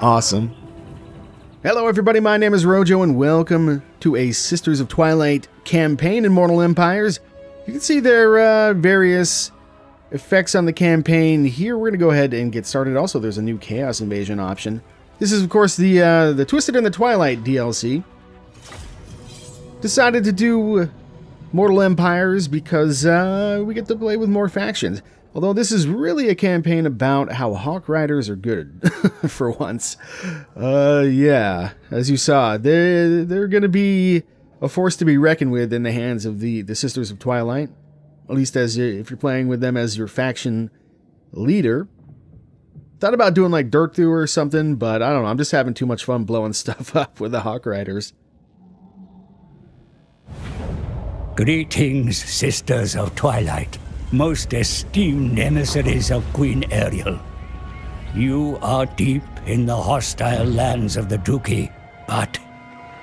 Awesome. Hello everybody, my name is Rojo and welcome to a Sisters of Twilight campaign in Mortal Empires. You can see their various effects on the campaign here. We're going to go ahead and get started. Also, there's a new Chaos Invasion option. This is, of course, the Twisted The Twilight DLC. Decided to do Mortal Empires because we get to play with more factions. Although this is really a campaign about how Hawk Riders are good, for once. Yeah, as you saw, they're going to be a force to be reckoned with in the hands of the Sisters of Twilight. At least if you're playing with them as your faction leader. Thought about doing like Dirt Through or something, but I don't know, I'm just having too much fun blowing stuff up with the Hawk Riders. Greetings, Sisters of Twilight, most esteemed emissaries of Queen Ariel. You are deep in the hostile lands of the Druki, but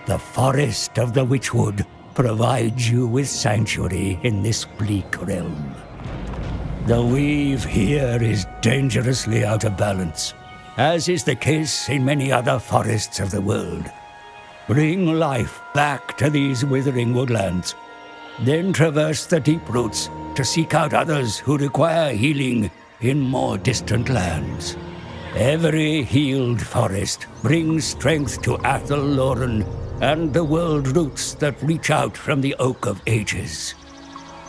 the forest of the Witchwood provides you with sanctuary in this bleak realm. The weave here is dangerously out of balance, as is the case in many other forests of the world. Bring life back to these withering woodlands, then traverse the deep roots to seek out others who require healing in more distant lands. Every healed forest brings strength to Athel Loren and the world roots that reach out from the Oak of Ages.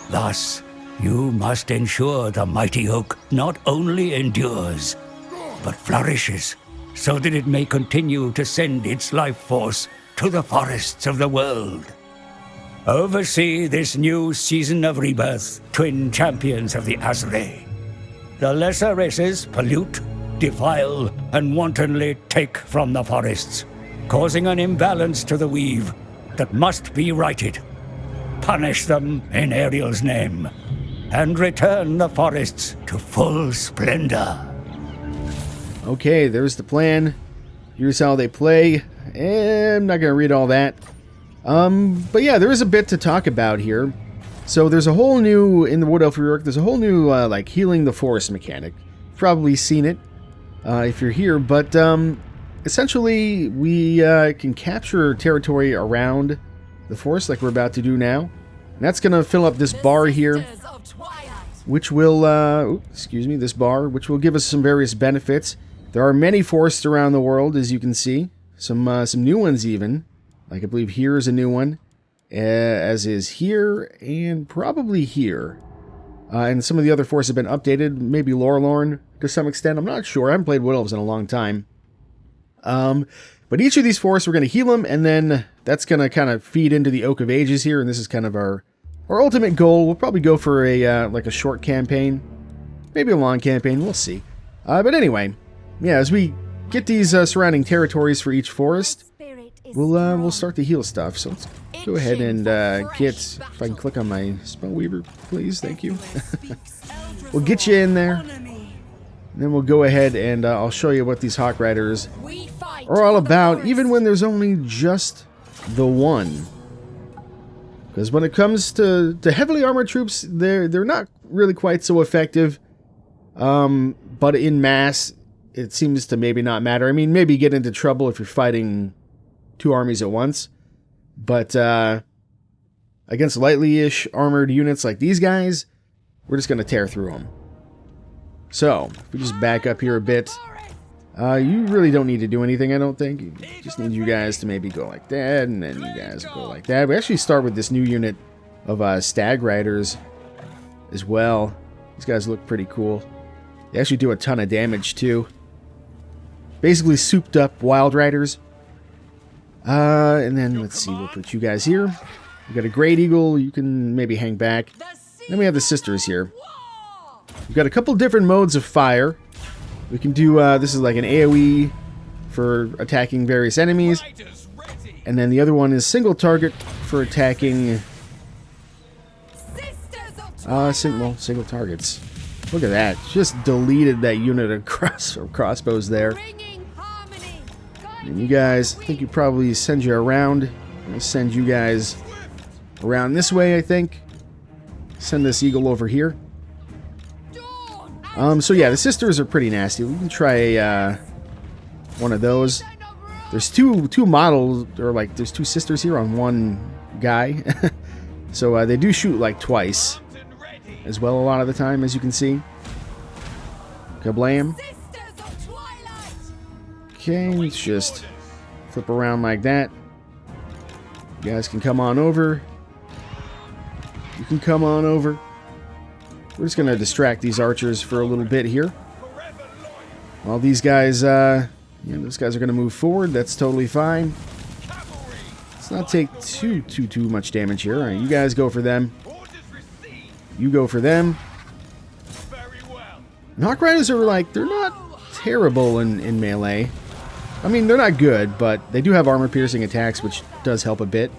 Thus, you must ensure the mighty oak not only endures, but flourishes, so that it may continue to send its life force to the forests of the world. Oversee this new season of rebirth, twin champions of the Azrae. The lesser races pollute, defile, and wantonly take from the forests, causing an imbalance to the weave that must be righted. Punish them in Ariel's name, and return the forests to full splendor. Okay, there's the plan. Here's how they play. I'm not going to read all that. But yeah, there is a bit to talk about here. So there's a whole new, in the Wood Elf rework, there's a whole new, like, healing the forest mechanic. You've probably seen it, if you're here, but, essentially, we, can capture territory around the forest, like we're about to do now. And that's gonna fill up this bar here, which will, this bar, which will give us some various benefits. There are many forests around the world, as you can see. Some new ones even. Like, I believe here is a new one, as is here, and probably here. And some of the other forests have been updated, maybe Lorelorn to some extent. I'm not sure. I haven't played Wood Elves in a long time. But each of these forests, we're going to heal them, and then that's going to kind of feed into the Oak of Ages here, and this is kind of our ultimate goal. We'll probably go for a like a short campaign, maybe a long campaign. We'll see. But anyway, yeah, as we get these surrounding territories for each forest, we'll start to heal stuff. So let's go ahead and get, if I can click on my spell weaver, please, thank you. We'll get you in there. And then we'll go ahead and I'll show you what these Hawk Riders are all about, even when there's only just the one. Because when it comes to heavily armored troops, they're not really quite so effective. But in mass, it seems to maybe not matter. I mean, maybe get into trouble if you're fighting two armies at once, but against lightly-ish armored units like these guys, we're just going to tear through them. So, if we just back up here a bit, you really don't need to do anything, I don't think. You just need you guys to maybe go like that, and then you guys go like that. We actually start with this new unit of Stag Riders as well. These guys look pretty cool. They actually do a ton of damage, too. Basically souped up Wild Riders. And then, let's see, we'll put you guys here. We've got a Great Eagle, you can maybe hang back. Then we have the Sisters here. We've got a couple different modes of fire. We can do, this is like an AoE for attacking various enemies. And then the other one is single target for attacking, single targets. Look at that, just deleted that unit of crossbows there. And you guys, I think you probably send you around. I'm going to send you guys around this way, I think. Send this eagle over here. So yeah, the sisters are pretty nasty. We can try one of those. There's two models, or like there's two sisters here on one guy. So they do shoot like twice as well a lot of the time, as you can see. Kablam. Sisters of Twilight! Okay, let's just flip around like that. You guys can come on over. You can come on over. We're just going to distract these archers for a little bit here. While these guys, those guys are going to move forward. That's totally fine. Let's not take too much damage here. All right, you guys go for them. You go for them. And Hawk Riders are like, they're not terrible in melee. I mean, they're not good, but they do have armor-piercing attacks, which does help a bit.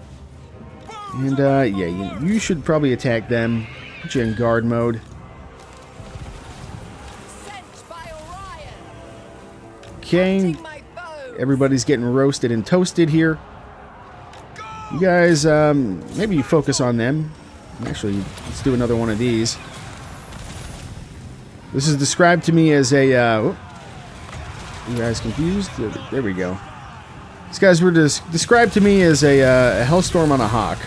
And, yeah, you should probably attack them. Put you in guard mode. Okay. Everybody's getting roasted and toasted here. You guys, maybe you focus on them. Actually, let's do another one of these. This is described to me as a, you guys confused? There we go. These guys were described to me as a hellstorm on a hawk,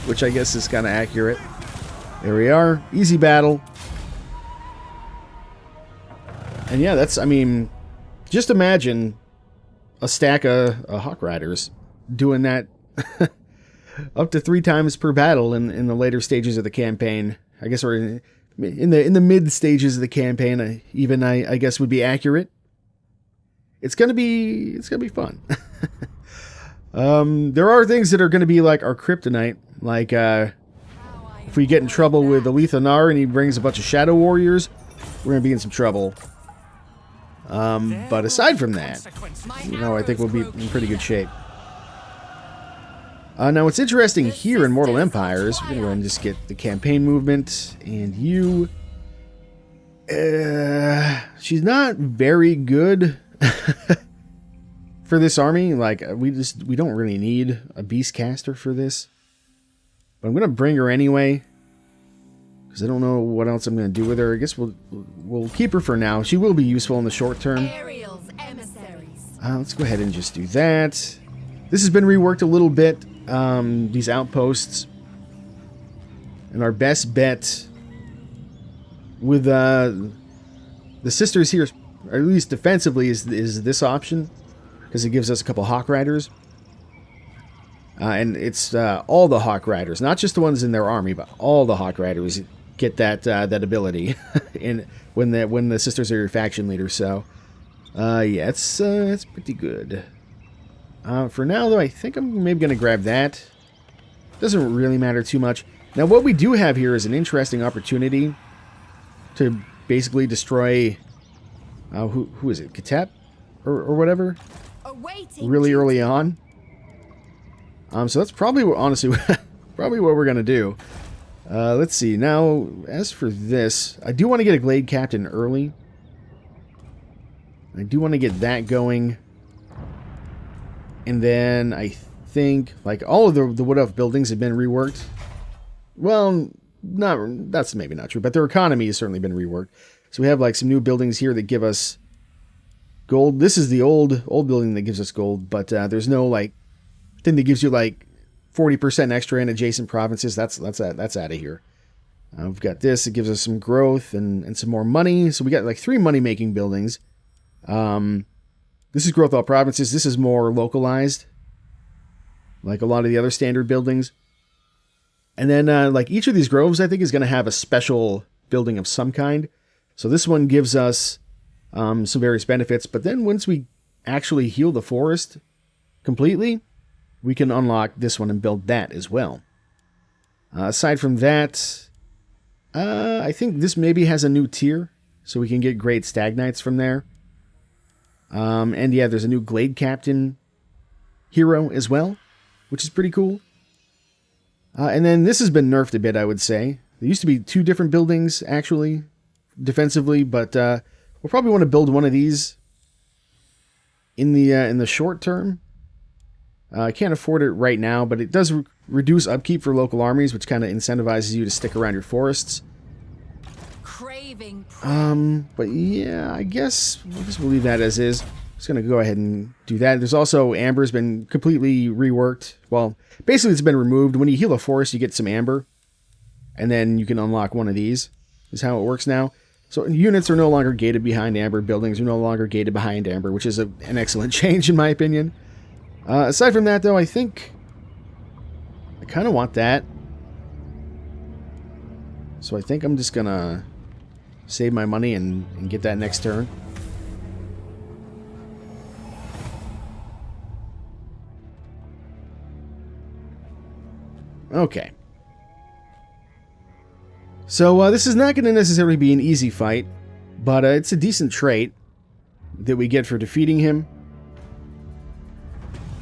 which I guess is kind of accurate. There we are. Easy battle. And yeah, that's, I mean, just imagine a stack of Hawk Riders doing that up to 3 times per battle in the later stages of the campaign. I guess we're in the mid stages of the campaign. Even I guess would be accurate. It's gonna be fun. There are things that are gonna be like our kryptonite, like if we get in trouble with Alethanar and he brings a bunch of Shadow Warriors, we're gonna be in some trouble. But aside from that, I think we'll be in pretty good shape. Now what's interesting here in Mortal Empires, we're gonna go ahead and just get the campaign movement, and you, she's not very good. For this army, like, we don't really need a Beastcaster for this. But I'm going to bring her anyway, because I don't know what else I'm going to do with her. I guess we'll keep her for now. She will be useful in the short term. Let's go ahead and just do that. This has been reworked a little bit, these outposts. And our best bet with the sisters here, or at least defensively, is this option, because it gives us a couple Hawk Riders. And it's all the Hawk Riders, not just the ones in their army, but all the Hawk Riders get that ability when the sisters are your faction leader. So, yeah, it's pretty good. For now, though, I think I'm maybe going to grab that. Doesn't really matter too much. Now, what we do have here is an interesting opportunity to basically destroy... who is it? Catep? Or whatever? Really early on. So that's probably, honestly, probably what we're going to do. Let's see. Now, as for this, I do want to get a Glade Captain early. I do want to get that going. And then I think, like, all of the Wood Elf buildings have been reworked. Well, that's maybe not true, but their economy has certainly been reworked. So we have, like, some new buildings here that give us gold. This is the old building that gives us gold, but there's no, like, thing that gives you, like, 40% extra in adjacent provinces. That's out of here. We've got this. It gives us some growth and some more money. So we got, like, 3 money-making buildings. This is growth all provinces. This is more localized, like a lot of the other standard buildings. And then, like, each of these groves, I think, is going to have a special building of some kind. So this one gives us some various benefits. But then once we actually heal the forest completely, we can unlock this one and build that as well. Aside from that, I think this maybe has a new tier, so we can get great Stagnites from there. And yeah, there's a new Glade Captain hero as well, which is pretty cool. And then this has been nerfed a bit, I would say. There used to be 2 different buildings, actually, defensively, but we'll probably want to build one of these in the short term. I can't afford it right now, but it does reduce upkeep for local armies, which kind of incentivizes you to stick around your forests. But yeah, I guess we'll leave that as is. Just going to go ahead and do that. There's also amber's been completely reworked. Well, basically it's been removed. When you heal a forest, you get some amber. And then you can unlock one of these. Is how it works now. So units are no longer gated behind amber. Buildings are no longer gated behind amber, which is an excellent change in my opinion. Aside from that, though, I think I kind of want that. So I think I'm just going to save my money and get that next turn. Okay. So this is not going to necessarily be an easy fight, but it's a decent trait that we get for defeating him.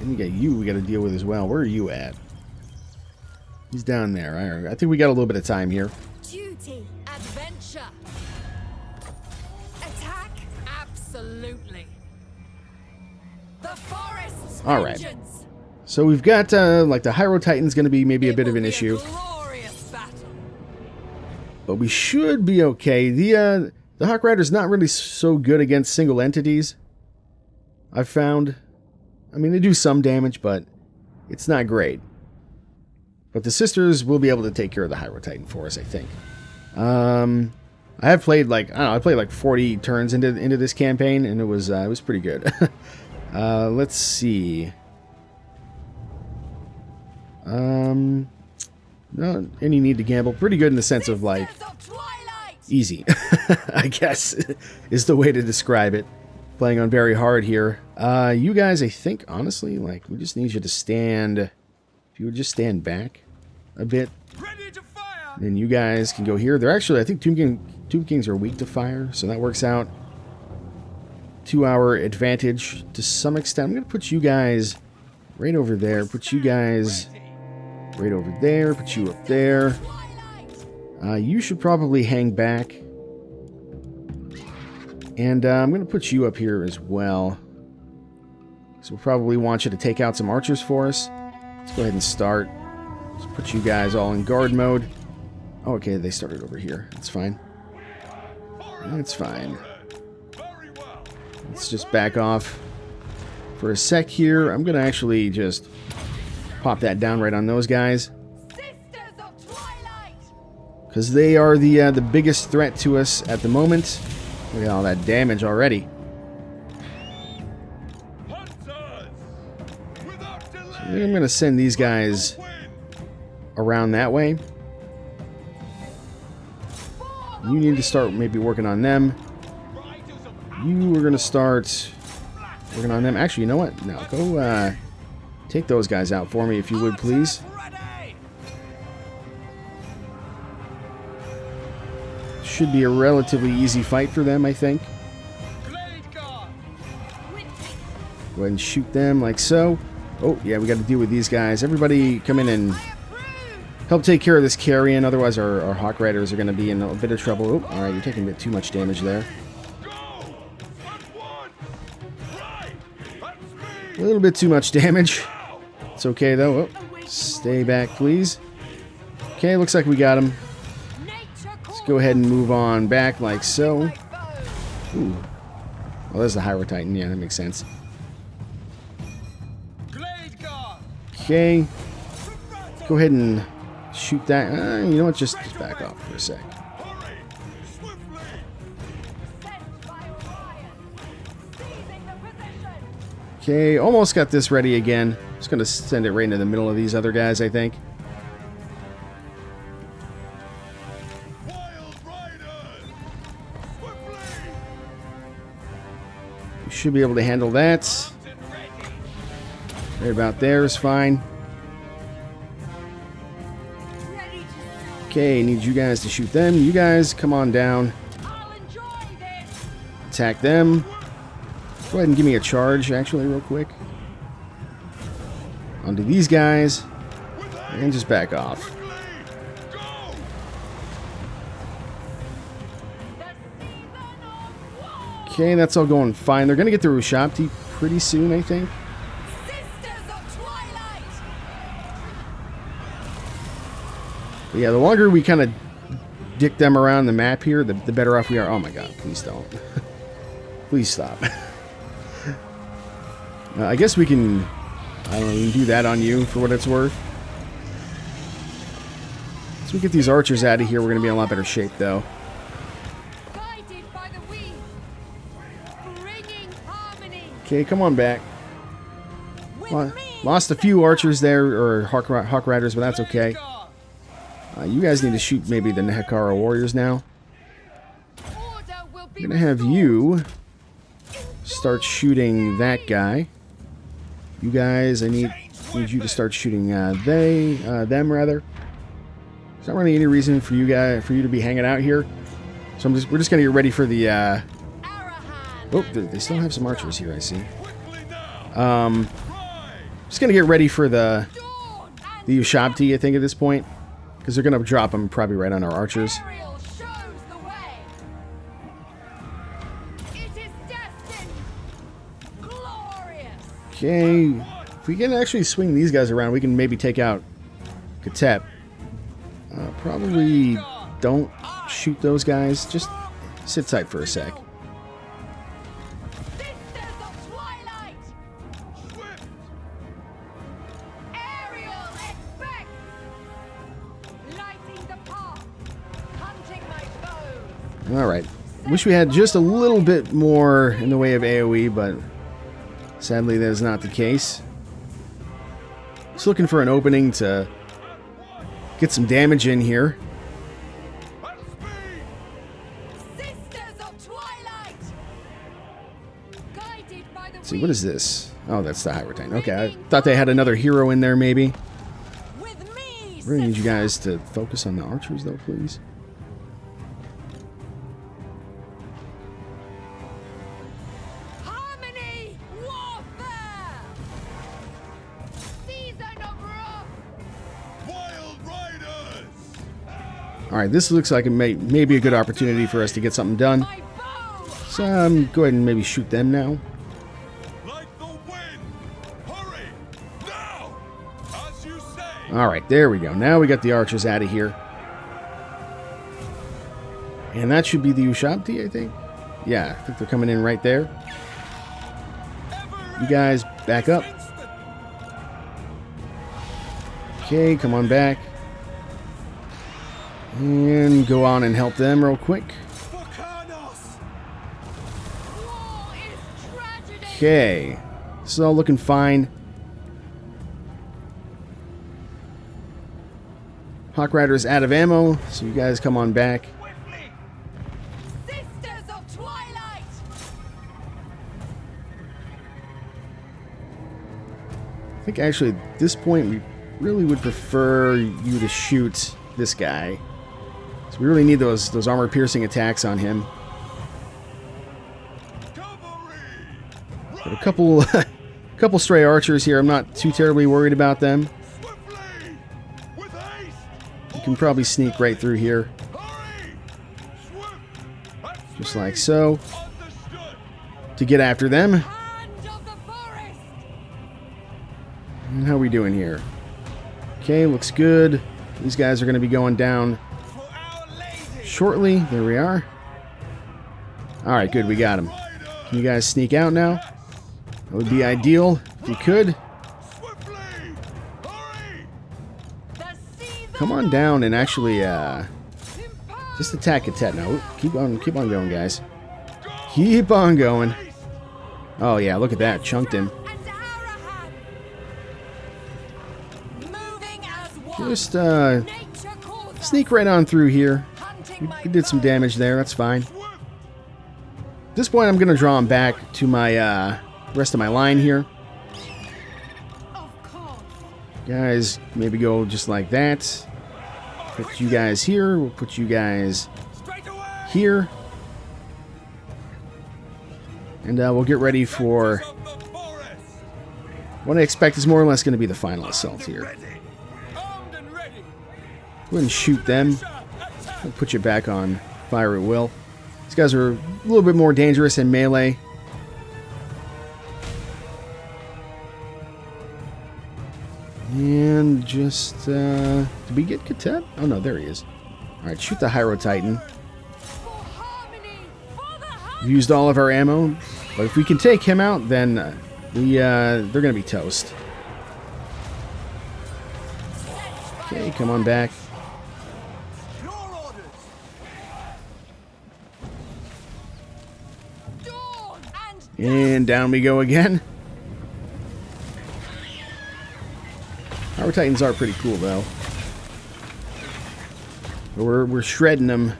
And we got you we got to deal with as well. Where are you at? He's down there. I think we got a little bit of time here. Duty, adventure. Attack, absolutely. The forest's All right. vengeance. So we've got like the Hyro Titan's going to be maybe a bit of an issue. Glorious battle. But we should be okay. The Hawk Rider's not really so good against single entities, I've found. I mean, they do some damage, but it's not great. But the Sisters will be able to take care of the Hyro Titan for us, I think. I have played like, I don't know, I played like 40 turns into this campaign, and it was pretty good. Let's see. Not any need to gamble. Pretty good in the sense of like Sisters of Twilight. easy, I guess, is the way to describe it. Playing on very hard here. You guys, I think, honestly, like, we just need you to stand. If you would just stand back a bit. Ready to fire. Then you guys can go here. They're actually, I think Tomb Kings are weak to fire, so that works out to our advantage to some extent. I'm going to put you guys right over there. Put you guys right over there. Put you up there. Twilight. You should probably hang back. And I'm going to put you up here as well. So we'll probably want you to take out some archers for us. Let's go ahead and start. Let's put you guys all in guard mode. Oh, okay, they started over here. That's fine. That's fine. Very well. Let's just back off for a sec here. I'm going to actually just pop that down right on those guys, Sisters of Twilight. because they are the biggest threat to us at the moment. Look at all that damage already. Hunters. Without delay. I think I'm going to send these guys Win. around that way. You need to start maybe working on them. Riders of You are going to start working on them. Actually, you know what? No, go take those guys out for me if you would, please. ready. Should be a relatively easy fight for them, I think. Blade guard. Go ahead and shoot them like so. Oh, yeah, we got to deal with these guys. Everybody come in and help take care of this carrion. Otherwise, our Hawk Riders are going to be in a bit of trouble. Oh, all right, you're taking a bit too much damage there. Go. At one. Right. At A speed. little bit too much damage. It's okay, though. Oh, stay back, please. Okay, looks like we got him. Nature Let's go ahead and move on back like so. calls. Ooh. Well, there's the Hyro Titan. Yeah, that makes sense. Blade guard. Okay. Go ahead and shoot that. You know what? Just back off for a sec. Hurry. Swiftly. Sent by Orion. Seizing the position. Okay, almost got this ready again. Just gonna send it right into the middle of these other guys, I think. Wild riders. Swiftly. We should be able to handle that. Mounted ready. Right about there is fine. Ready to Okay, need you guys to shoot them. You guys, come on down. I'll enjoy this. Attack them. Go ahead and give me a charge, actually, real quick. Onto these guys. And just back off. Quickly. Go. The season of war. Okay, that's all going fine. They're going to get the Rushapti pretty soon, I think. Sisters of Twilight. But yeah, the longer we kind of dick them around the map here, the better off we are. Oh my god, please don't. Please stop. I guess we can, I don't know, we can do that on you for what it's worth. Once we get these archers out of here, we're going to be in a lot better shape, though. Guided by the wind, bringing harmony. Okay, come on back. With me, Lost a few archers there, or Hawk Riders, but that's okay. You guys need to shoot maybe the Nehekara warriors now. order will be I'm going to have you start shooting that guy. You guys, I need you to start shooting them rather. There's not really any reason for you to be hanging out here. So we're just gonna get ready for the. Arahan. Oh, they still have some archers here. I see. Quickly now. Just gonna get ready for the Dawn and Ushabti, I think, at this point, because they're gonna drop them probably right on our archers. Ariel shows the way. It is destined. Glorious. Okay, if we can actually swing these guys around, we can maybe take out Catep. Probably don't shoot those guys. Just sit tight for a sec. Sisters of Twilight. Swift. Ariel expects. Lighting the path. Hunting my foes. All right. Wish we had just a little bit more in the way of AoE, but sadly that is not the case. Just looking for an opening to get some damage in here. At speed. Sisters of Twilight. Guided by the Let's see, what is this? Oh, that's the High Retain. Okay, I thought they had another hero in there, maybe. With me. We're gonna need you guys to focus on the archers, though, please. Harmony. Warfare. Season of wrath. Wild Riders. All right, this looks like it may be a good opportunity for us to get something done. My bow. So go ahead and maybe shoot them now. Like the wind. Hurry. Now. As you say. All right, there we go. Now we got the archers out of here. And that should be the Ushabti, I think. Yeah, I think they're coming in right there. You guys back up. Okay, come on back. And go on and help them real quick. War is tragedy. Okay, this is all looking fine. Hawk Rider's out of ammo, so you guys come on back. Sisters of Twilight. I think actually at this point we really would prefer you to shoot this guy. So we really need those armor-piercing attacks on him. Cavalry. But a couple stray archers here. I'm not too terribly worried about them. Swiftly. With haste. You can probably sneak right through here, Hurry. Swift. At just speed. like so, Understood. to get after them. Hand of the forest. And how are we doing here? Okay, looks good. These guys are going to be going down For our lady. shortly. There we are. Alright, good, we got them. Can you guys sneak out now? That would be ideal if you could. Swiftly. Hurry. The season Come on down and actually impose. just attack Catep now. Keep on going, guys. Keep on going. Oh yeah, look at that. Chunked him. And Arahan. Moving as one. Just Nature calls us. sneak right on through here. Hunting my We did some foes. damage there, that's fine. Swift. At this point I'm gonna draw him back to my rest of my line here. Of course. Guys, maybe go just like that. Put you guys here. We'll put you guys Straight away. here. And we'll get ready for Of the forest. what I expect is more or less going to be the final assault here. Ready. Armed and ready. Go ahead and shoot them. Attack. I'll put you back on fire at will. These guys are a little bit more dangerous in melee. And just, did we get Catep? Oh no, there he is. Alright, shoot the Hyro Titan. For harmony. For the We've used all of our ammo, but if we can take him out, then they're gonna be toast. Okay, come on back. Your orders. Dawn and And down we go again. Our Titans are pretty cool, though. We're shredding them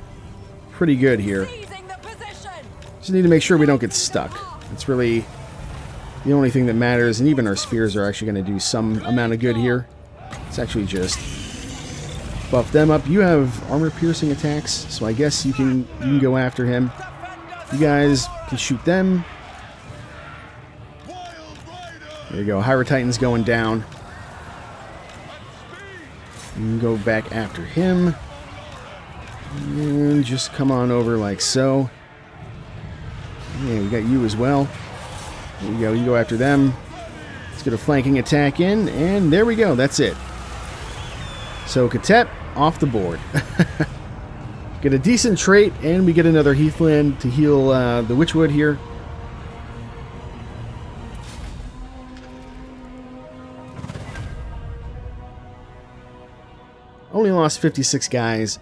pretty good here. seizing the position. Just need to make sure we don't get stuck. It's really the only thing that matters, and even our spears are actually going to do some amount of good here. It's actually just buff them up. You have armor-piercing attacks, so I guess you can go after him. You guys can shoot them. There you go. Hyrule Titan's going down. You can go back after him. And just come on over like so. Yeah, we got you as well. There you go. You go after them. Let's get a flanking attack in, and there we go. That's it. So Catep off the board. Get a decent trait, and we get another Heathland to heal the Witchwood here. Only lost 56 guys.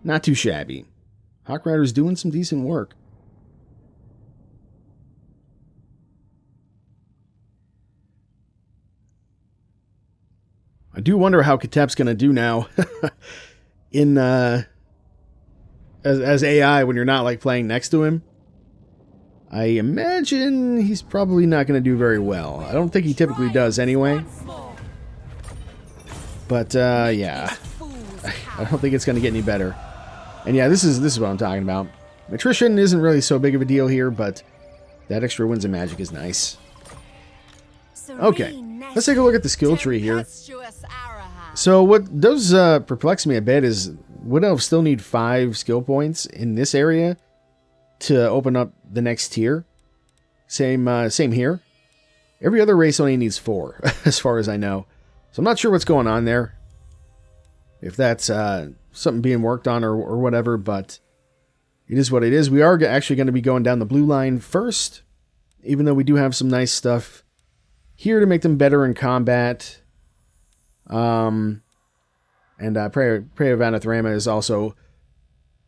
Not too shabby. Hawk Rider's doing some decent work. I do wonder how Catep's going to do now in as AI when you're not like playing next to him. I imagine he's probably not going to do very well. I don't think he typically does anyway. Once more. But yeah, I don't think it's going to get any better. And yeah, this is what I'm talking about. Attrition isn't really so big of a deal here, but that extra winds of magic is nice. Okay, let's take a look at the skill tree here. So what does perplex me a bit is Wood Elves still need 5 skill points in this area to open up the next tier. Same here. Every other race only needs 4, as far as I know. So I'm not sure what's going on there. If that's something being worked on or whatever, but it is what it is. We are actually going to be going down the blue line first, even though we do have some nice stuff here to make them better in combat. And Prey of Anathrama is also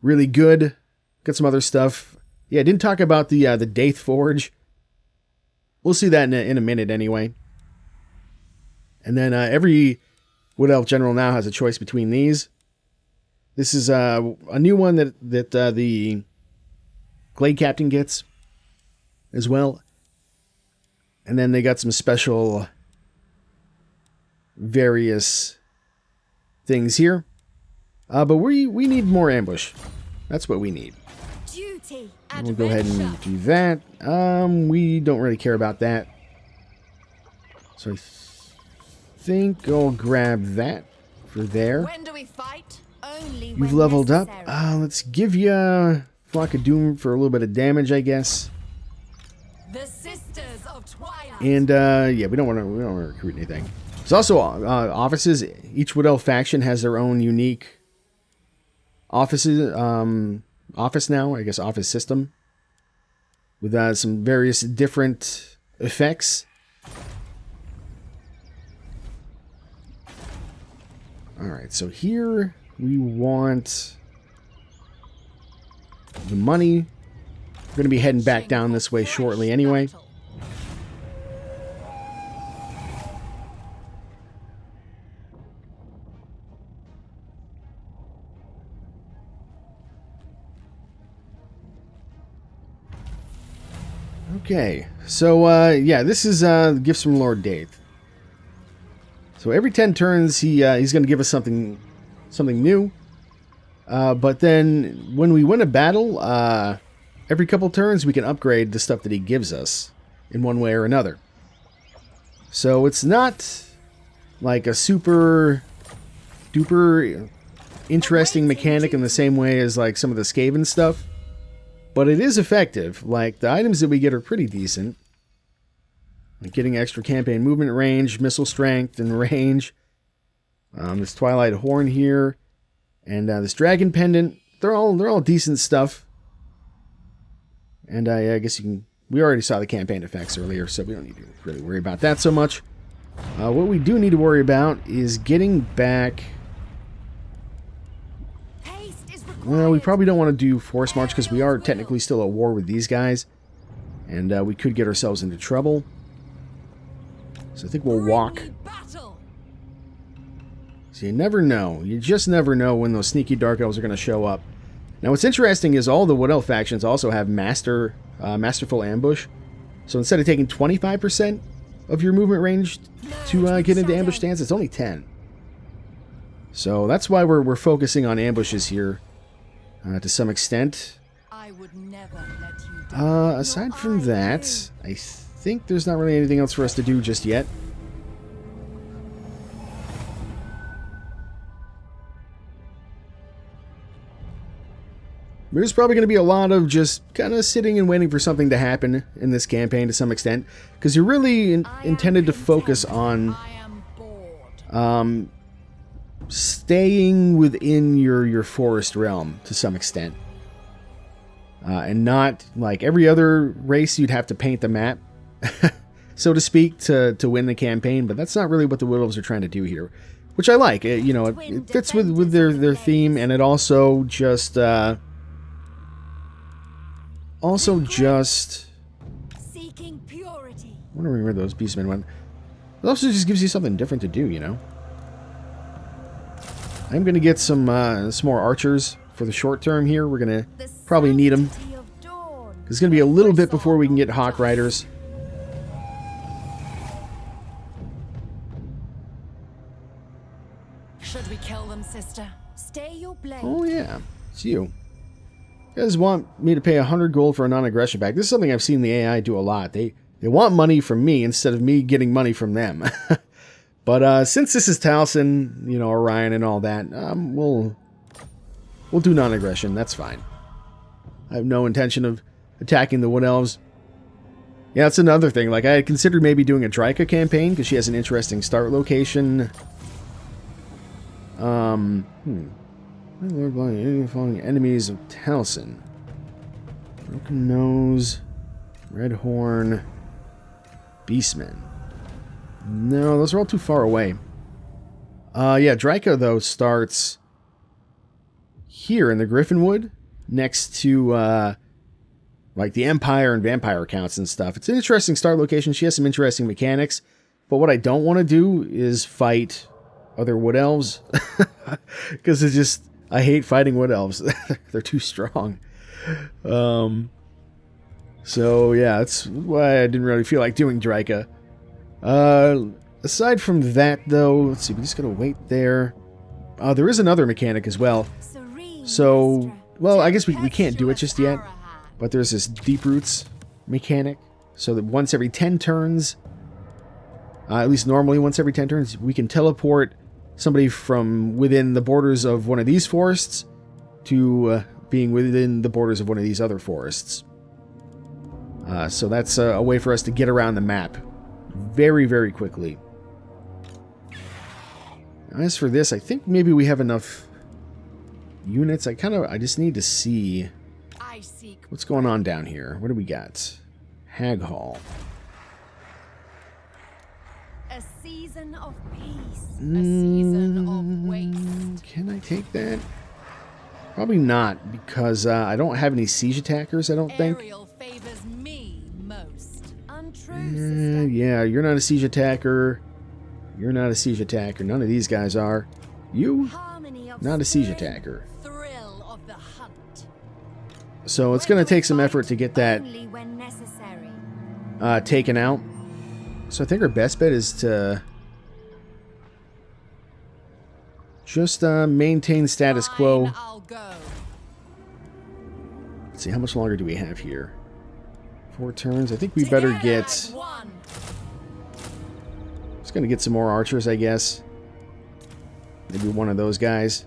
really good. Got some other stuff. Yeah, I didn't talk about the Daith Forge. We'll see that in a minute anyway. And then every Wood Elf General now has a choice between these. This is a new one that the Glade Captain gets as well. And then they got some special various things here. But we need more ambush. That's what we need. Duty. We'll go ahead and do that. We don't really care about that. So I think I'll grab that for there. When do we fight? Only You've when leveled up. necessary. Let's give you Flock of Doom for a little bit of damage, I guess. The Sisters of Twilight. And yeah, we don't want to recruit anything. There's also offices. Each Wood Elf faction has their own unique offices. Office now, I guess, office system with some various different effects. All right, so here we want the money. We're going to be heading back down this way shortly anyway. Okay, so yeah, this is gifts from Lord Daith. So every 10 turns, he's going to give us something new. But then when we win a battle, every couple turns we can upgrade the stuff that he gives us in one way or another. So it's not like a super duper interesting mechanic in the same way as like some of the Skaven stuff. But it is effective. Like, the items that we get are pretty decent. Like getting extra campaign movement range, missile strength, and range. This Twilight Horn here. And this Dragon Pendant. They're all decent stuff. And I guess you can we already saw the campaign effects earlier, so we don't need to really worry about that so much. What we do need to worry about is getting back... Haste is Well, we required. probably don't want to do Force March because we are technically still at war with these guys. And we could get ourselves into trouble. So I think we'll walk. Bring me battle. So you never know. You just never know when those sneaky Dark Elves are going to show up. Now what's interesting is all the Wood Elf factions also have Masterful Ambush. So instead of taking 25% of your movement range to get into ambush stance, it's only 10. So that's why we're focusing on ambushes here to some extent. I would never let you down. Aside from that, I think there's not really anything else for us to do just yet. There's probably going to be a lot of just kind of sitting and waiting for something to happen in this campaign to some extent, because you're really intended to focus on I am bored. staying within your forest realm to some extent. And not like every other race you'd have to paint the map, so to speak, to win the campaign, but that's not really what the Wood Elves are trying to do here, which I like. It fits with their theme, and it also just Seeking purity. wondering where those beastmen went. It also just gives you something different to do, you know. I'm gonna get some more archers for the short term here. We're gonna probably need them. Sanctity of dawn. It's gonna be a little bit before we can get Hawk Riders. Should we kill them, sister? Stay your blade. Oh yeah, it's you. You guys want me to pay 100 gold for a non-aggression pack? This is something I've seen the AI do a lot. They want money from me instead of me getting money from them. But since this is Taliesin, you know, Orion and all that, we'll do non-aggression. That's fine. I have no intention of attacking the Wood Elves. Yeah, that's another thing. Like, I had considered maybe doing a Draika campaign because she has an interesting start location. Following enemies of Taliesin. Broken Nose, Red Horn, Beastmen. No, those are all too far away. Yeah, Draika, though, starts here in the Griffinwood, next to, like, the Empire and Vampire counts and stuff. It's an interesting start location. She has some interesting mechanics, but what I don't want to do is fight other Wood Elves, because it's just... I hate fighting Wood Elves. They're too strong. So, yeah, that's why I didn't really feel like doing Draika. Aside from that, though, let's see, we just gotta wait there. There is another mechanic as well. Serene, So, sister. well, I guess we can't do it just yet. Arahat. But there's this Deep Roots mechanic. So that once every 10 turns, at least normally once every 10 turns, we can teleport somebody from within the borders of one of these forests to being within the borders of one of these other forests. So that's a way for us to get around the map very, very quickly. As for this, I think maybe we have enough units. I just need to see I seek what's going on down here. What do we got? Hag Hall. a season of peace, a season of waste. Can I take that? Probably not, because I don't have any siege attackers, I don't think. Ariel favors me most. Untrue, sister. Yeah, you're not a siege attacker. You're not a siege attacker. None of these guys are. You? Harmony of Not a siege spirit, attacker. Thrill of the hunt. So it's going to take some effort to get that Only when necessary. taken out. So I think our best bet is to just maintain status quo. Fine, I'll go. Let's see, how much longer do we have here? 4 turns. I think we better Together get... as one. Just gonna get some more archers, I guess. Maybe one of those guys.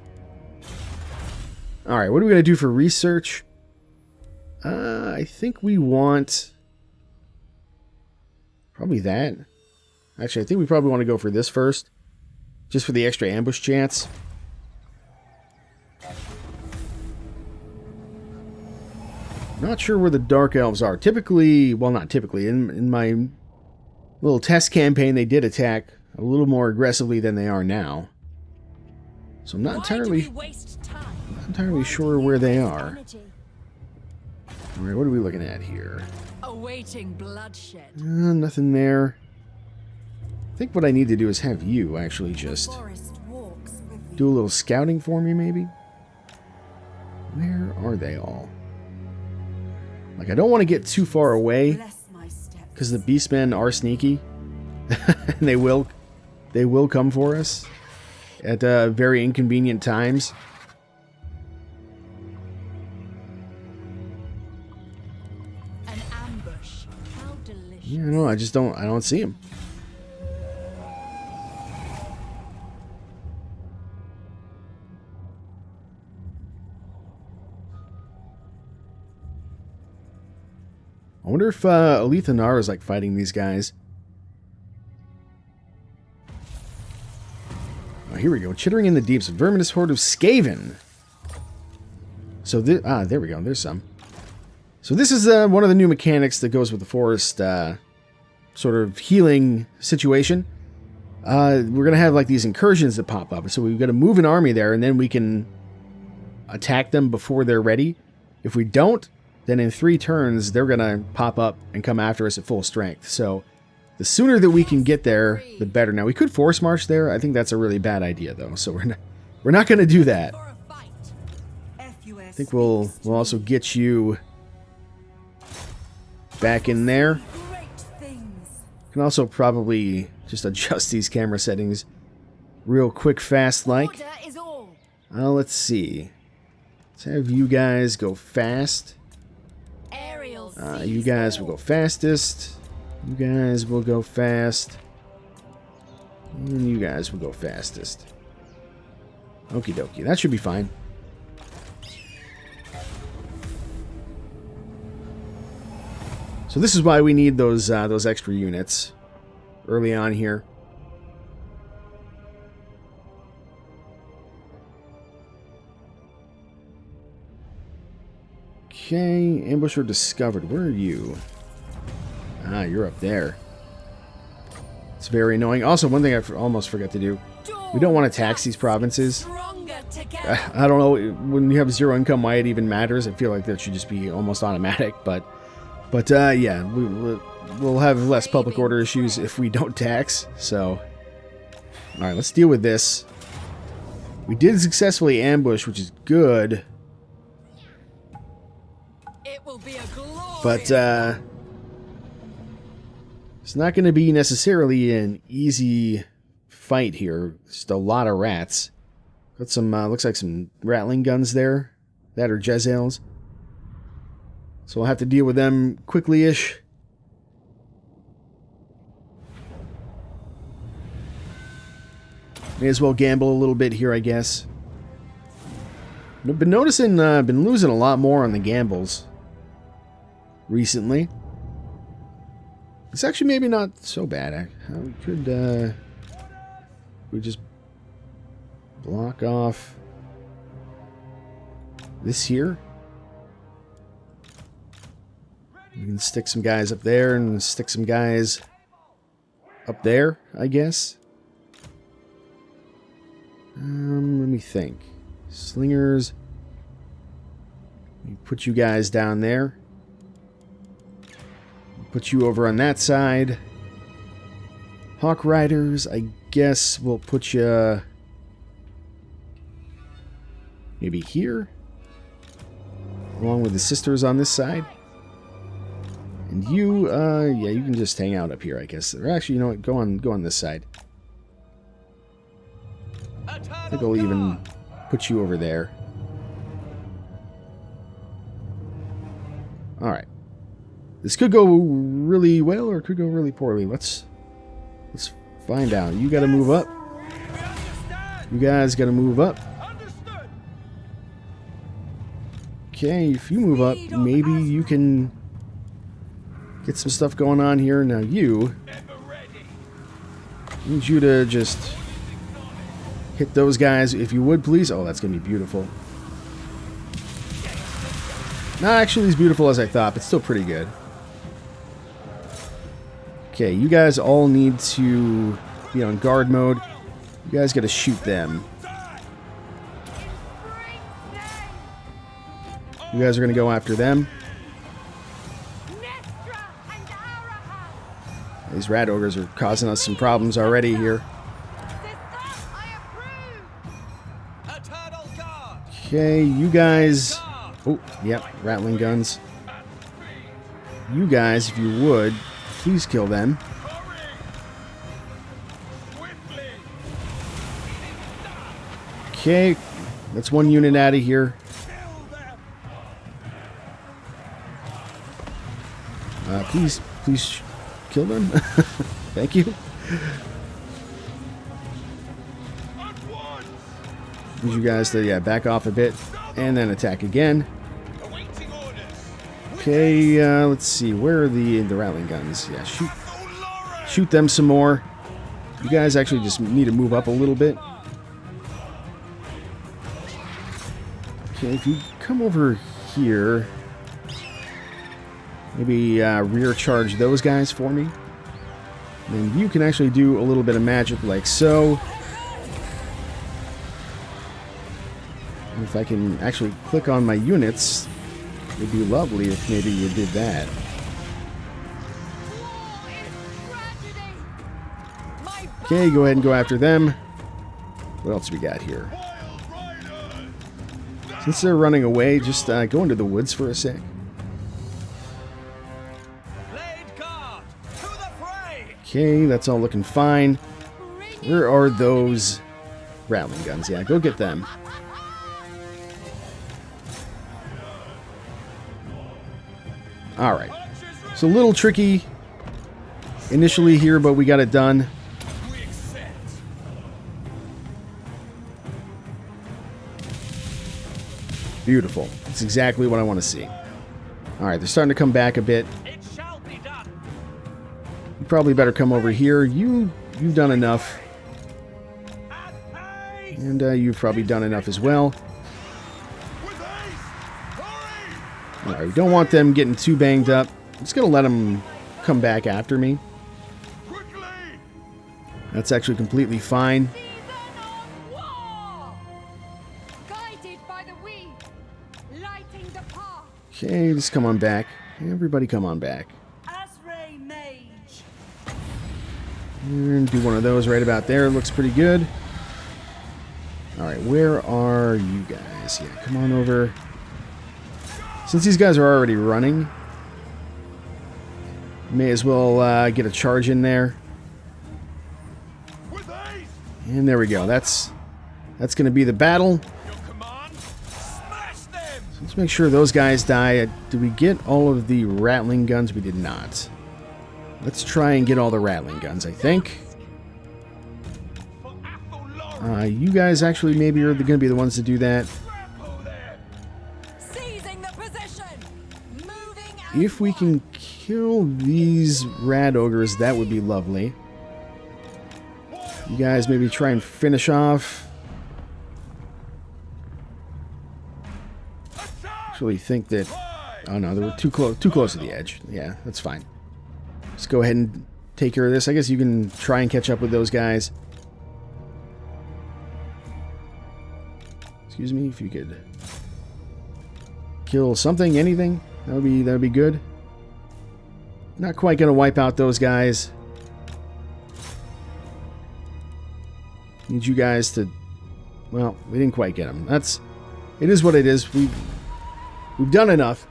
Alright, what are we gonna do for research? I think we want... probably that. Actually, I think we probably want to go for this first. Just for the extra ambush chance. Not sure where the Dark Elves are. Typically, well, not typically, in my little test campaign, they did attack a little more aggressively than they are now. So I'm not entirely sure where they are. Alright, what are we looking at here? Awaiting bloodshed. Nothing there. I think what I need to do is have you actually just do a little scouting for me, maybe? Where are they all? Like, I don't want to get too far away, because the beastmen are sneaky. And they will come for us at very inconvenient times. An ambush. How delicious. Yeah, no, I don't see them. I wonder if Alethanar is like fighting these guys. Oh, here we go. Chittering in the deeps, verminous horde of Skaven. So there we go. There's some. So this is one of the new mechanics that goes with the forest sort of healing situation. We're gonna have like these incursions that pop up, so we've got to move an army there, and then we can attack them before they're ready. If we don't, then in 3 turns, they're going to pop up and come after us at full strength. So the sooner that we can get there, the better. Now, we could force march there. I think that's a really bad idea, though. So we're not going to do that. I think we'll also get you back in there. Can also probably just adjust these camera settings real quick, fast like. Let's see. Let's have you guys go fast. You guys will go fastest. You guys will go fast. And you guys will go fastest. Okie dokie. That should be fine. So this is why we need those extra units early on here. Okay, ambusher discovered. Where are you? Ah, you're up there. It's very annoying. Also, one thing I almost forgot to do. We don't want to tax these provinces. I don't know, when you have 0 income, why it even matters. I feel like that should just be almost automatic, but yeah, we'll have less public order issues if we don't tax, so. Alright, let's deal with this. We did successfully ambush, which is good. But, it's not going to be necessarily an easy fight here. Just a lot of rats. Got some, looks like some rattling guns there. That are Jezzails. So we'll have to deal with them quickly-ish. May as well gamble a little bit here, I guess. I've been noticing, been losing a lot more on the gambles recently. It's actually maybe not so bad. We could we just block off this here. We can stick some guys up there and stick some guys up there, I guess. Let me think. Slingers. We put you guys down there. Put you over on that side. Hawk Riders, I guess we'll put you maybe here, along with the sisters on this side. And you, yeah, you can just hang out up here, I guess. Or actually, you know what? Go on this side. I think I'll even put you over there. All right. This could go really well, or it could go really poorly. Let's find out. You got to move up. You guys got to move up. Okay, if you move up, maybe you can get some stuff going on here. Now you, I need you to just hit those guys, if you would, please. Oh, that's going to be beautiful. Not actually as beautiful as I thought, but still pretty good. Okay, you guys all need to be on guard mode. You guys got to shoot them. You guys are going to go after them. These rat ogres are causing us some problems already here. Okay, you guys... Oh, yep, rattling guns. You guys, if you would, please kill them. Okay, that's one unit out of here. Please kill them. Thank you. Need you guys to back off a bit and then attack again. Okay, let's see. Where are the rattling guns? Yeah, shoot them some more. You guys actually just need to move up a little bit. Okay, if you come over here, maybe rear charge those guys for me. Then you can actually do a little bit of magic like so. And if I can actually click on my units, it'd be lovely if maybe you did that. Okay, go ahead and go after them. What else we got here? Since they're running away, just go into the woods for a sec. Okay, that's all looking fine. Where are those rattling guns? Yeah, go get them. Alright. It's a little tricky initially here, but we got it done. Beautiful. That's exactly what I want to see. Alright, they're starting to come back a bit. You probably better come over here. You've done enough. And you've probably done enough as well. Alright, we don't want them getting too banged up. I'm just going to let them come back after me. That's actually completely fine. Okay, just come on back. Everybody come on back. And do one of those right about there. Looks pretty good. Alright, where are you guys? Yeah, come on over. Since these guys are already running, may as well get a charge in there. And there we go. That's going to be the battle. So let's make sure those guys die. Did we get all of the rattling guns? We did not. Let's try and get all the rattling guns, I think. You guys actually maybe are going to be the ones to do that. If we can kill these rat ogres, that would be lovely. You guys maybe try and finish off. Actually think that... Oh no, they were too close to the edge. Yeah, that's fine. Let's go ahead and take care of this. I guess you can try and catch up with those guys. Excuse me, if you could kill something, anything, that would be good. Not quite gonna wipe out those guys. Need you guys to... Well, we didn't quite get them. It is what it is. We've done enough.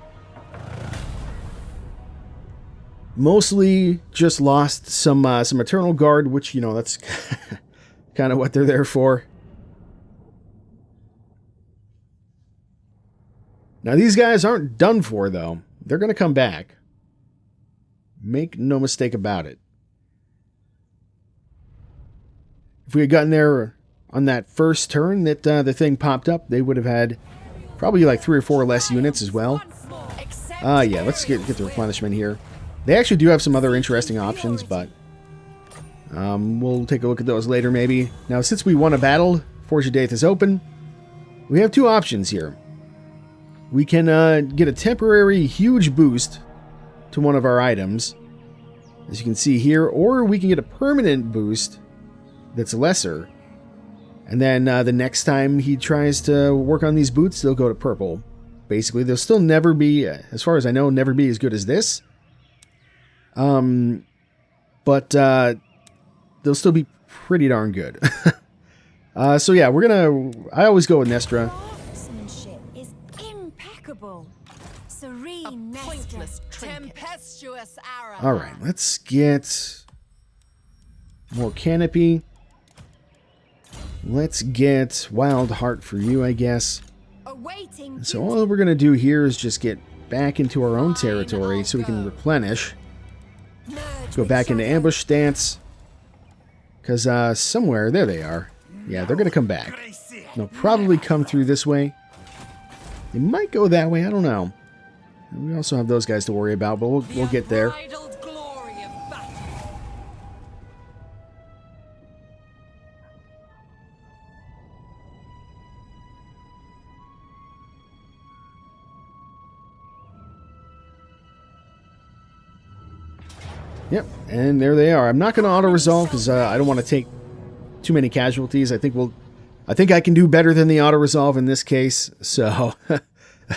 Mostly just lost some Eternal Guard, which, you know, that's kind of what they're there for. Now, these guys aren't done for, though. They're going to come back. Make no mistake about it. If we had gotten there on that first turn that the thing popped up, they would have had probably like 3 or 4 less units as well. Yeah, let's get the replenishment here. They actually do have some other interesting options, but we'll take a look at those later maybe. Now, since we won a battle, Forge of Daith is open. We have 2 options here. we can get a temporary huge boost to one of our items, as you can see here, or we can get a permanent boost that's lesser. And then the next time he tries to work on these boots, they'll go to purple. Basically, they'll still never be, as far as I know, never be as good as this. But they'll still be pretty darn good. So yeah, I always go with Nestra. Craftsmanship is impeccable. Serene Nestra. Pointless tempestuous arrow. Alright, let's get more canopy. Let's get Wild Heart for you, I guess. Awaiting So all we're going to do here is just get back into our own territory so we can replenish. Go back into ambush stance. Because somewhere, there they are. Yeah, they're going to come back. They'll probably come through this way. They might go that way, I don't know. We also have those guys to worry about, but we'll get there. Unbridled glory of battle. Yep, and there they are. I'm not going to auto-resolve because I don't want to take too many casualties. I think I can do better than the auto-resolve in this case, so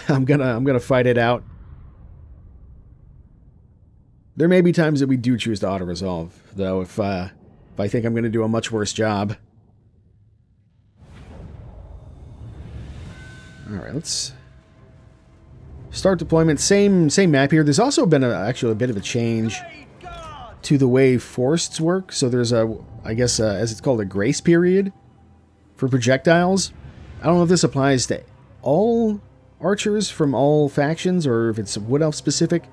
I'm gonna fight it out. There may be times that we do choose to auto-resolve, though, if I think I'm going to do a much worse job. Alright, let's start deployment. Same map here. There's also been actually a bit of a change to the way forests work. So there's I guess, as it's called, a grace period for projectiles. I don't know if this applies to all archers from all factions or if it's Wood Elf specific,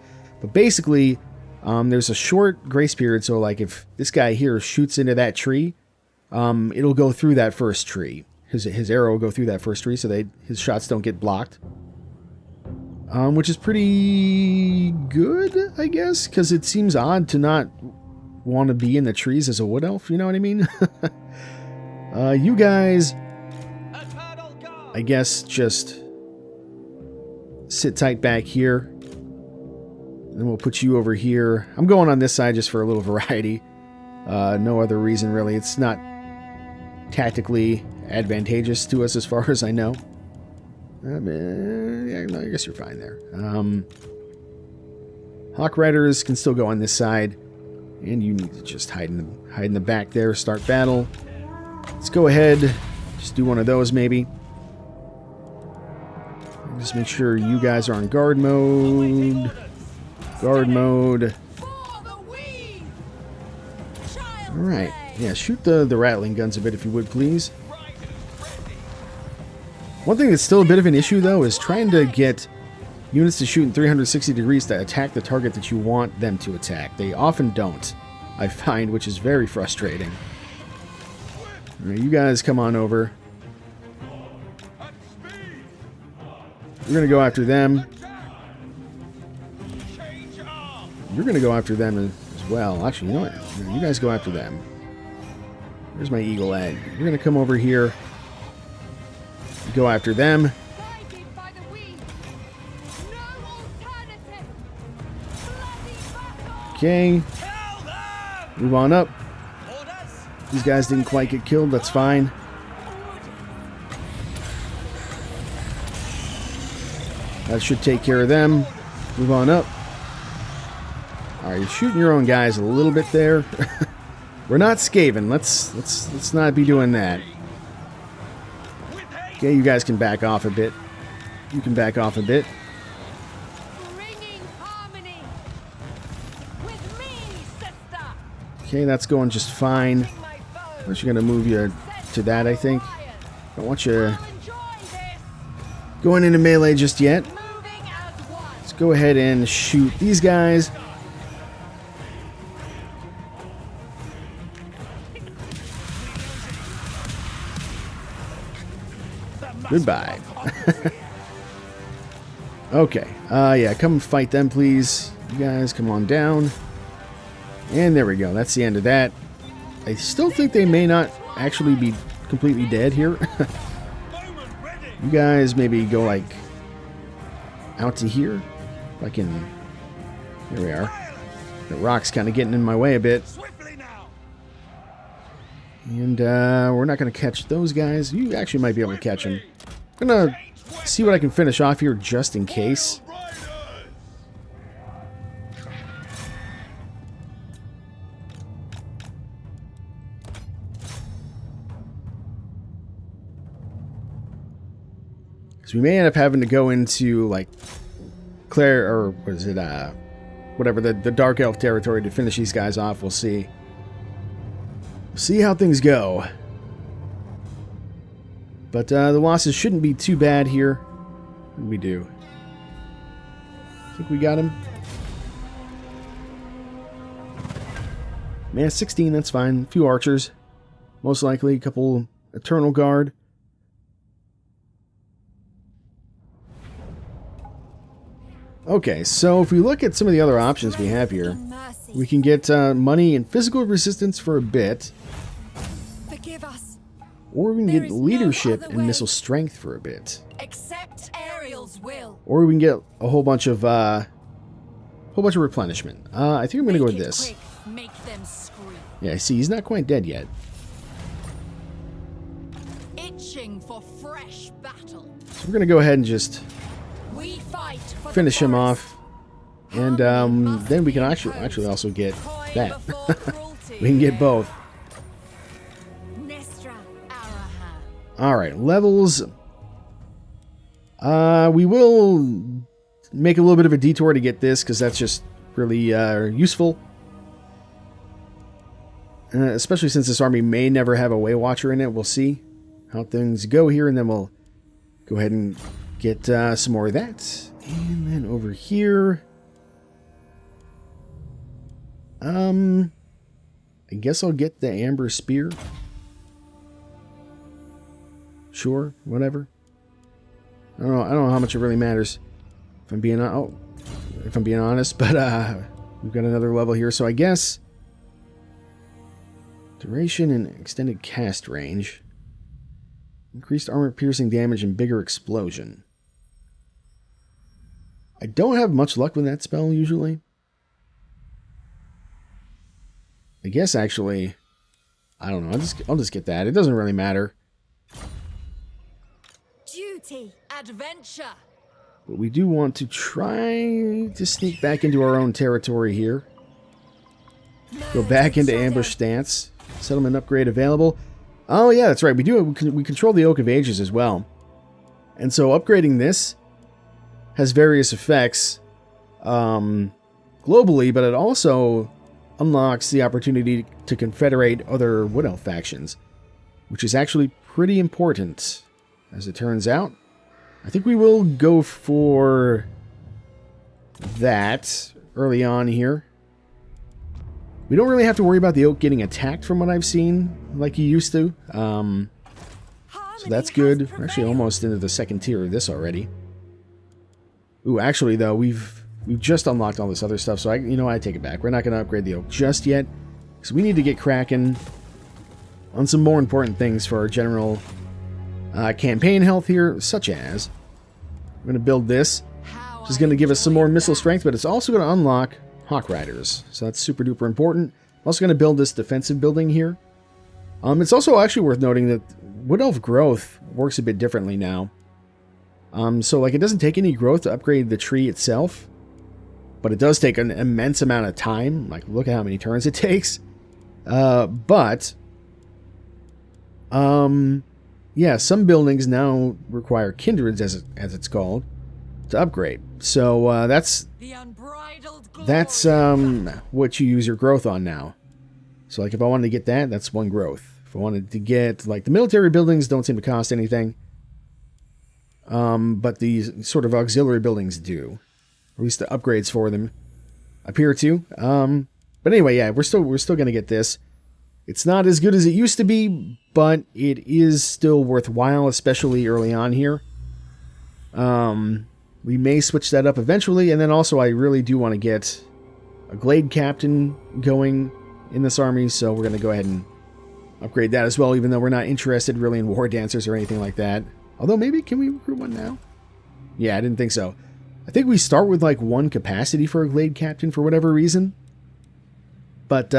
but basically there's a short grace period. So like if this guy here shoots into that tree, it'll go through that first tree. His arrow will go through that first tree, so his shots don't get blocked. Which is pretty good, I guess, because it seems odd to not want to be in the trees as a Wood Elf, you know what I mean? You guys, I guess, just sit tight back here. Then we'll put you over here. I'm going on this side just for a little variety. No other reason, really. It's not tactically advantageous to us as far as I know. Yeah, no, I guess you're fine there. Hawk Riders can still go on this side. And you need to just hide in the back there. Start battle. Let's go ahead. Just do one of those, maybe. Just make sure you guys are on guard mode. Guard mode. Alright. Yeah, shoot the rattling guns a bit if you would, please. One thing that's still a bit of an issue, though, is trying to get units to shoot in 360 degrees to attack the target that you want them to attack. They often don't, I find, which is very frustrating. Alright, you guys come on over. We're going to go after them. You're going to go after them as well. Actually, you know what? No, you guys go after them. Where's my eagle at? You're going to come over here. Go after them. Okay. Move on up. These guys didn't quite get killed. That's fine. That should take care of them. Move on up. Alright, you're shooting your own guys a little bit there. We're not Skaven. Let's not be doing that. Okay, you guys can back off a bit. You can back off a bit. Okay, that's going just fine. I'm just going to move you to that, I think. Don't want you going into melee just yet. Let's go ahead and shoot these guys. Goodbye. Okay. Yeah, come fight them, please. You guys, come on down. And there we go. That's the end of that. I still think they may not actually be completely dead here. You guys maybe go like out to here. If I can... Here we are. The rock's kind of getting in my way a bit. And we're not going to catch those guys. You actually might be able to catch them. I'm going to see what I can finish off here just in case. Because we may end up having to go into, like, Claire, or what is it, whatever, the Dark Elf territory to finish these guys off. We'll see. See how things go. But the losses shouldn't be too bad here. What do we do? I think we got him. Yeah, 16, that's fine. A few archers. Most likely a couple Eternal Guard. Okay, so if we look at some of the other options we have here, we can get money and physical resistance for a bit. Forgive us. Or we can There get is no leadership other and way. missile strength for a bit. Accept Ariel's will. Or we can get a whole bunch of replenishment. I think I'm gonna go with this. Quick, make them scream. Yeah, see, he's not quite dead yet. Itching for fresh battle. So we're gonna go ahead and just We fight for finish the him forest. off, and then we can actually also get Coin that. before cruelty. We can get both. Nestra Arahan. All right, levels. We will make a little bit of a detour to get this because that's just really useful. Especially since this army may never have a Way Watcher in it. We'll see how things go here, and then we'll go ahead and get some more of that. And then over here, I guess I'll get the Amber Spear. Sure, whatever. I don't know how much it really matters. If I'm being honest, but we've got another level here, so I guess duration and extended cast range, increased armor piercing damage and bigger explosion. I don't have much luck with that spell usually. I guess actually, I don't know. I'll just get that. It doesn't really matter. Duty. Adventure. But we do want to try to sneak back into our own territory here. Go back into ambush stance. Settlement upgrade available. Oh yeah, that's right. We control the Oak of Ages as well. And so upgrading this has various effects globally, but it also unlocks the opportunity to confederate other Wood Elf factions, which is actually pretty important, as it turns out. I think we will go for that early on here. We don't really have to worry about the Oak getting attacked from what I've seen, like you used to. So that's good. We're actually almost into the second tier of this already. Ooh, actually though, we've just unlocked all this other stuff, so I take it back. We're not going to upgrade the Oak just yet, because we need to get cracking on some more important things for our general campaign health here, such as we're going to build this, which is going to give us some more missile strength, but it's also going to unlock Hawk Riders, so that's super duper important. I'm also going to build this defensive building here. It's also actually worth noting that Wood Elf growth works a bit differently now. So like it doesn't take any growth to upgrade the tree itself, but it does take an immense amount of time. Like look at how many turns it takes. Yeah, some buildings now require kindreds, as it's called, to upgrade. So that's The unbridled glory. what you use your growth on now. So like if I wanted to get that, that's one growth. If I wanted to get, like, the military buildings don't seem to cost anything, but these sort of auxiliary buildings do, or at least the upgrades for them appear to. But anyway, yeah, we're still gonna get this. It's not as good as it used to be, but it is still worthwhile, especially early on here. We may switch that up eventually, and then also I really do want to get a Glade Captain going in this army, so we're going to go ahead and upgrade that as well, even though we're not interested really in War Dancers or anything like that. Although maybe, can we recruit one now? Yeah, I didn't think so. I think we start with like 1 capacity for a Glade Captain for whatever reason. But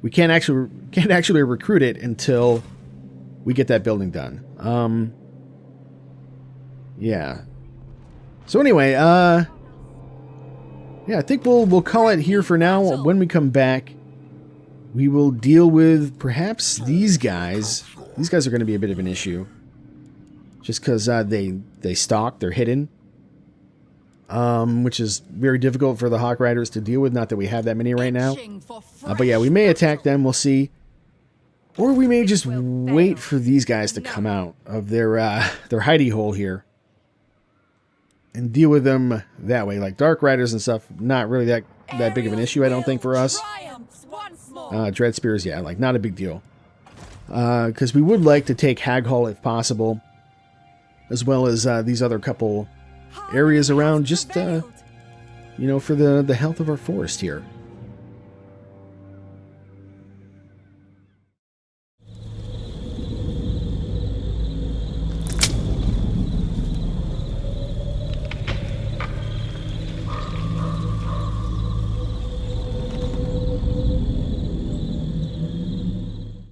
we can't actually recruit it until we get that building done. Yeah. So anyway, yeah, I think we'll call it here for now. When we come back, we will deal with perhaps these guys. These guys are going to be a bit of an issue. Just because they stalk, they're hidden. Which is very difficult for the Hawk Riders to deal with. Not that we have that many right now. But yeah, we may attack them, we'll see. Or we may just wait for these guys to come out of their hidey hole here. And deal with them that way. Like Dark Riders and stuff, not really that big of an issue, I don't think, for us. Dread Spears, yeah, like not a big deal. Because we would like to take Hag Hall if possible. As well as these other couple areas around, just, you know, for the health of our forest here.